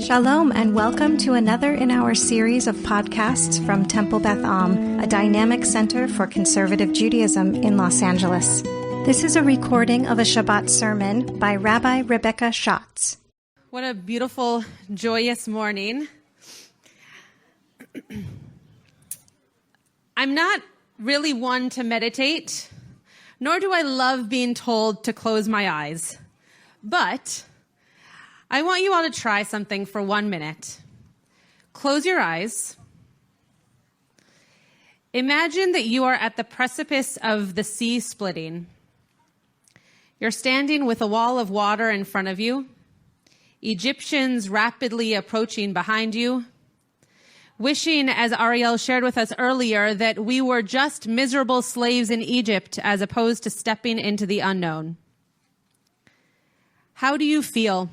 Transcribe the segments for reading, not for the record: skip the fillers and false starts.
Shalom and welcome to another in our series of podcasts from Temple Beth Am, a dynamic center for conservative Judaism in Los Angeles. This is a recording of a Shabbat sermon by Rabbi Rebecca Schatz. What a beautiful, joyous morning. I'm not really one to meditate, nor do I love being told to close my eyes, but I want you all to try something for 1 minute. Close your eyes. Imagine that you are at the precipice of the sea splitting. You're standing with a wall of water in front of you, Egyptians rapidly approaching behind you, wishing, as Ariel shared with us earlier, that we were just miserable slaves in Egypt as opposed to stepping into the unknown. How do you feel?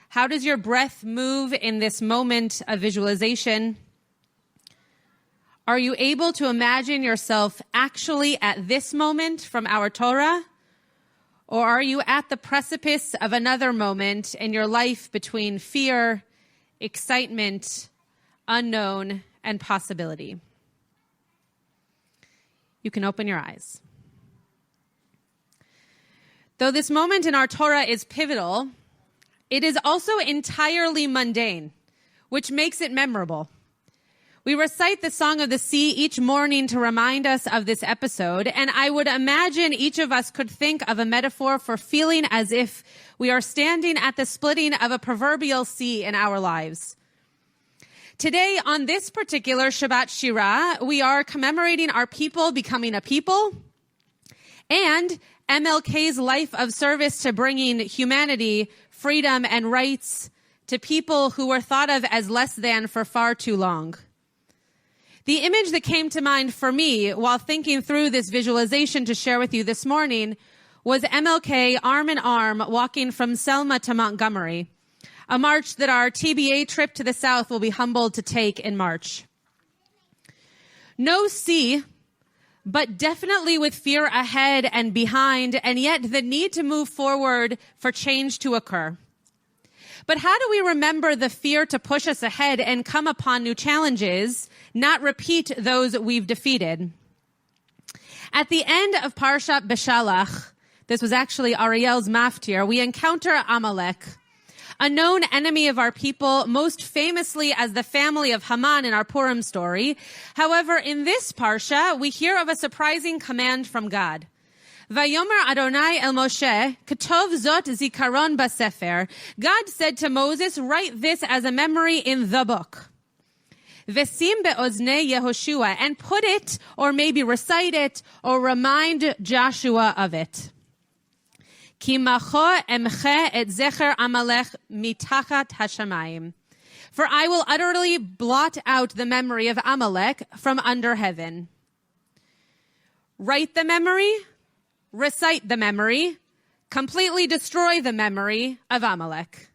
How does your breath move in this moment of visualization? Are you able to imagine yourself actually at this moment from our Torah? Or are you at the precipice of another moment in your life between fear, excitement, unknown, and possibility? You can open your eyes. Though this moment in our Torah is pivotal, it is also entirely mundane, which makes it memorable. We recite the Song of the Sea each morning to remind us of this episode, and I would imagine each of us could think of a metaphor for feeling as if we are standing at the splitting of a proverbial sea in our lives. Today, on this particular Shabbat Shirah, we are commemorating our people becoming a people and MLK's life of service to bringing humanity, freedom, and rights to people who were thought of as less than for far too long. The image that came to mind for me while thinking through this visualization to share with you this morning was MLK arm in arm walking from Selma to Montgomery, a march that our TBA trip to the South will be humbled to take in March. No sea, but definitely with fear ahead and behind, and yet the need to move forward for change to occur. But how do we remember the fear to push us ahead and come upon new challenges, not repeat those we've defeated? At the end of Parshat Beshalach, this was actually Ariel's maftir, we encounter Amalek, a known enemy of our people, most famously as the family of Haman in our Purim story. However, in this parsha, we hear of a surprising command from God. Vayomer Adonai el Moshe, Ketov zot zikaron basefer. God said to Moses, write this as a memory in the book. Vesim be'oznei Yehoshua, and put it, or maybe recite it, or remind Joshua of it. Ki macho emche et zecher Amalek mitachat hashamayim. For I will utterly blot out the memory of Amalek from under heaven. Write the memory, recite the memory, completely destroy the memory of Amalek.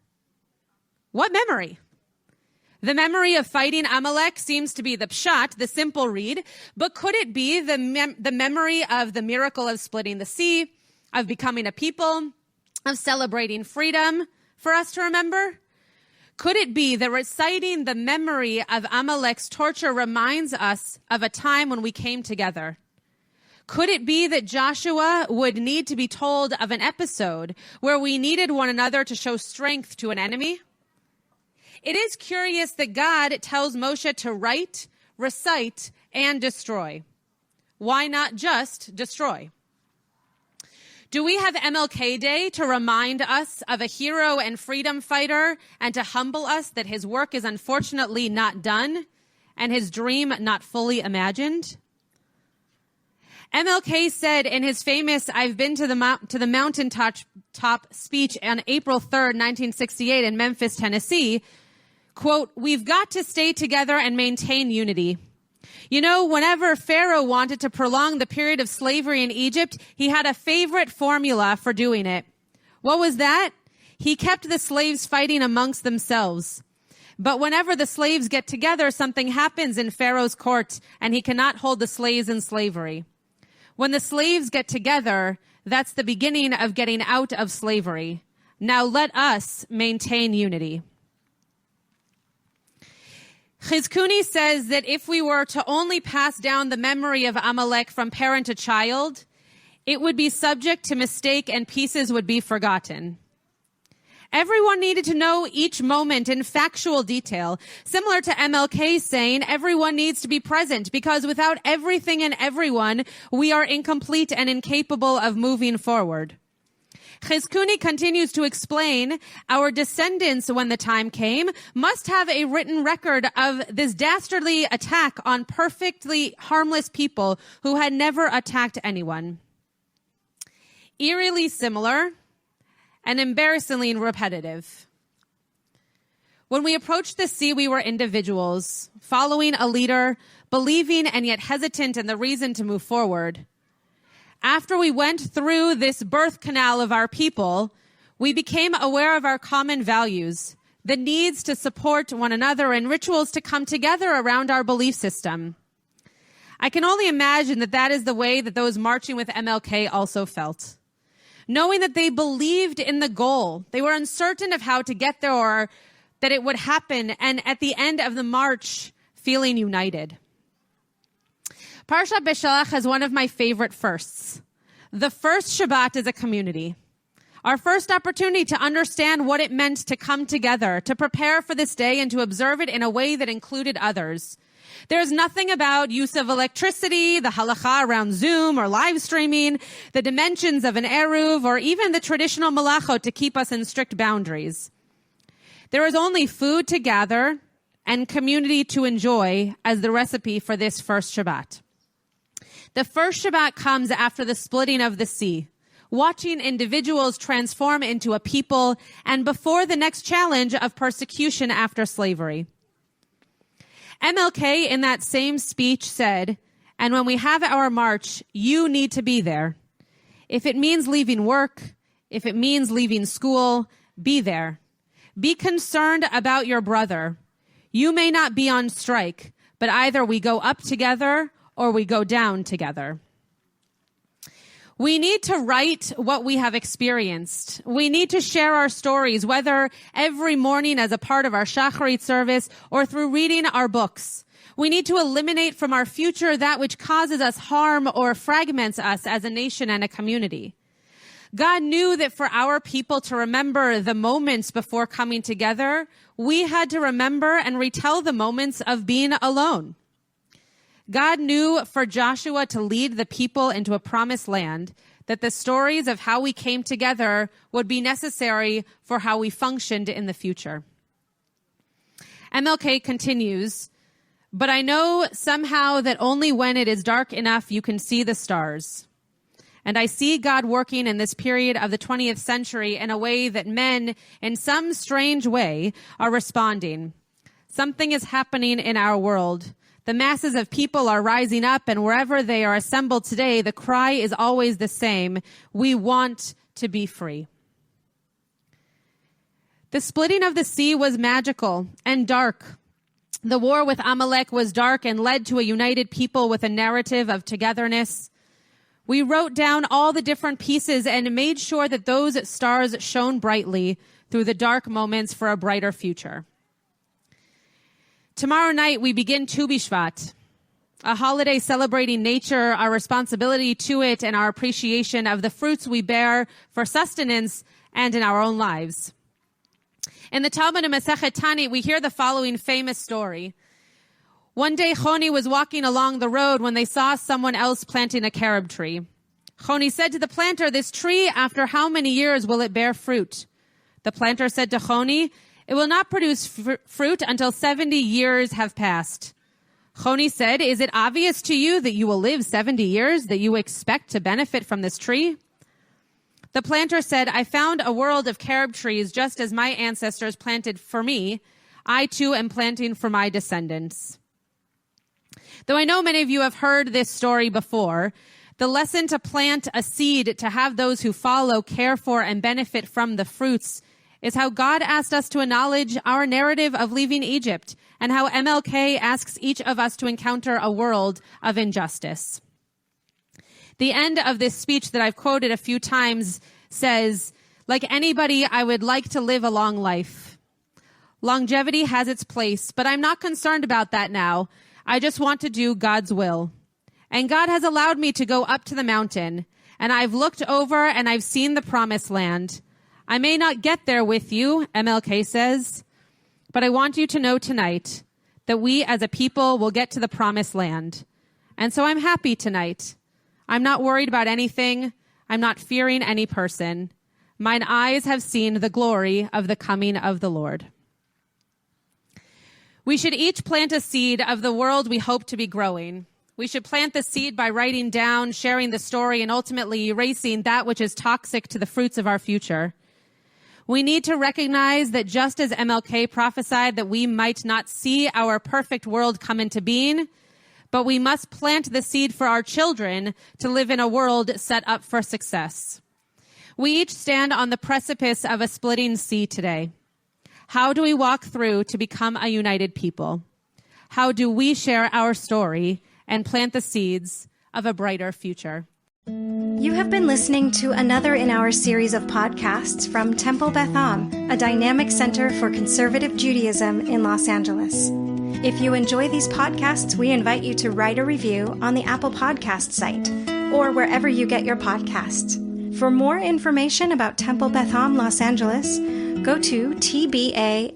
What memory? The memory of fighting Amalek seems to be the pshat, the simple read, but could it be the memory of the miracle of splitting the sea, of becoming a people, of celebrating freedom for us to remember? Could it be that reciting the memory of Amalek's torture reminds us of a time when we came together? Could it be that Joshua would need to be told of an episode where we needed one another to show strength to an enemy? It is curious that God tells Moshe to write, recite, and destroy. Why not just destroy? Do we have MLK Day to remind us of a hero and freedom fighter and to humble us that his work is unfortunately not done and his dream not fully imagined? MLK said in his famous I've been to the mountaintop speech on April 3rd, 1968 in Memphis, Tennessee, quote, we've got to stay together and maintain unity. You know, whenever Pharaoh wanted to prolong the period of slavery in Egypt, he had a favorite formula for doing it. What was that? He kept the slaves fighting amongst themselves. But whenever the slaves get together, something happens in Pharaoh's court, and he cannot hold the slaves in slavery. When the slaves get together, that's the beginning of getting out of slavery. Now let us maintain unity. Chizkuni says that if we were to only pass down the memory of Amalek from parent to child, it would be subject to mistake and pieces would be forgotten. Everyone needed to know each moment in factual detail, similar to MLK saying everyone needs to be present because without everything and everyone, we are incomplete and incapable of moving forward. Chizkuni continues to explain, our descendants, when the time came, must have a written record of this dastardly attack on perfectly harmless people who had never attacked anyone. Eerily similar and embarrassingly repetitive. When we approached the sea, we were individuals, following a leader, believing and yet hesitant in the reason to move forward. After we went through this birth canal of our people, we became aware of our common values, the needs to support one another and rituals to come together around our belief system. I can only imagine that that is the way that those marching with MLK also felt. Knowing that they believed in the goal, they were uncertain of how to get there or that it would happen, and at the end of the march, feeling united. Parshat Beshalach has one of my favorite firsts. The first Shabbat is a community. Our first opportunity to understand what it meant to come together, to prepare for this day and to observe it in a way that included others. There's nothing about use of electricity, the halacha around Zoom or live streaming, the dimensions of an eruv, or even the traditional malachot to keep us in strict boundaries. There is only food to gather and community to enjoy as the recipe for this first Shabbat. The first Shabbat comes after the splitting of the sea, watching individuals transform into a people and before the next challenge of persecution after slavery. MLK in that same speech said, and when we have our march, you need to be there. If it means leaving work, if it means leaving school, be there. Be concerned about your brother. You may not be on strike, but either we go up together or we go down together. We need to write what we have experienced. We need to share our stories, whether every morning as a part of our Shacharit service or through reading our books. We need to eliminate from our future that which causes us harm or fragments us as a nation and a community. God knew that for our people to remember the moments before coming together, we had to remember and retell the moments of being alone. God knew for Joshua to lead the people into a promised land, that the stories of how we came together would be necessary for how we functioned in the future. MLK continues, but I know somehow that only when it is dark enough you can see the stars. And I see God working in this period of the 20th century in a way that men, in some strange way, are responding. Something is happening in our world. The masses of people are rising up, and wherever they are assembled today, the cry is always the same. We want to be free. The splitting of the sea was magical and dark. The war with Amalek was dark and led to a united people with a narrative of togetherness. We wrote down all the different pieces and made sure that those stars shone brightly through the dark moments for a brighter future. Tomorrow night, we begin Tu B'Shvat, a holiday celebrating nature, our responsibility to it, and our appreciation of the fruits we bear for sustenance and in our own lives. In the Talmud in Masechet Tani, we hear the following famous story. One day, Choni was walking along the road when they saw someone else planting a carob tree. Choni said to the planter, "This tree, after how many years will it bear fruit?" The planter said to Choni, "It will not produce fruit until 70 years have passed." Choni said, "Is it obvious to you that you will live 70 years, that you expect to benefit from this tree?" The planter said, "I found a world of carob trees just as my ancestors planted for me. I too am planting for my descendants." Though I know many of you have heard this story before, the lesson to plant a seed, to have those who follow care for and benefit from the fruits, is how God asked us to acknowledge our narrative of leaving Egypt and how MLK asks each of us to encounter a world of injustice. The end of this speech that I've quoted a few times says, "Like anybody, I would like to live a long life. Longevity has its place, but I'm not concerned about that now. I just want to do God's will. And God has allowed me to go up to the mountain, and I've looked over and I've seen the promised land. I may not get there with you, MLK says, but I want you to know tonight that we as a people will get to the promised land. And so I'm happy tonight. I'm not worried about anything. I'm not fearing any person. Mine eyes have seen the glory of the coming of the Lord. We should each plant a seed of the world we hope to be growing. We should plant the seed by writing down, sharing the story, and ultimately erasing that which is toxic to the fruits of our future. We need to recognize that just as MLK prophesied that we might not see our perfect world come into being, but we must plant the seed for our children to live in a world set up for success. We each stand on the precipice of a splitting sea today. How do we walk through to become a united people? How do we share our story and plant the seeds of a brighter future? You have been listening to another in our series of podcasts from Temple Beth Am, a dynamic center for conservative Judaism in Los Angeles. If you enjoy these podcasts, we invite you to write a review on the Apple Podcast site or wherever you get your podcasts. For more information about Temple Beth Am Los Angeles, go to tbala.org.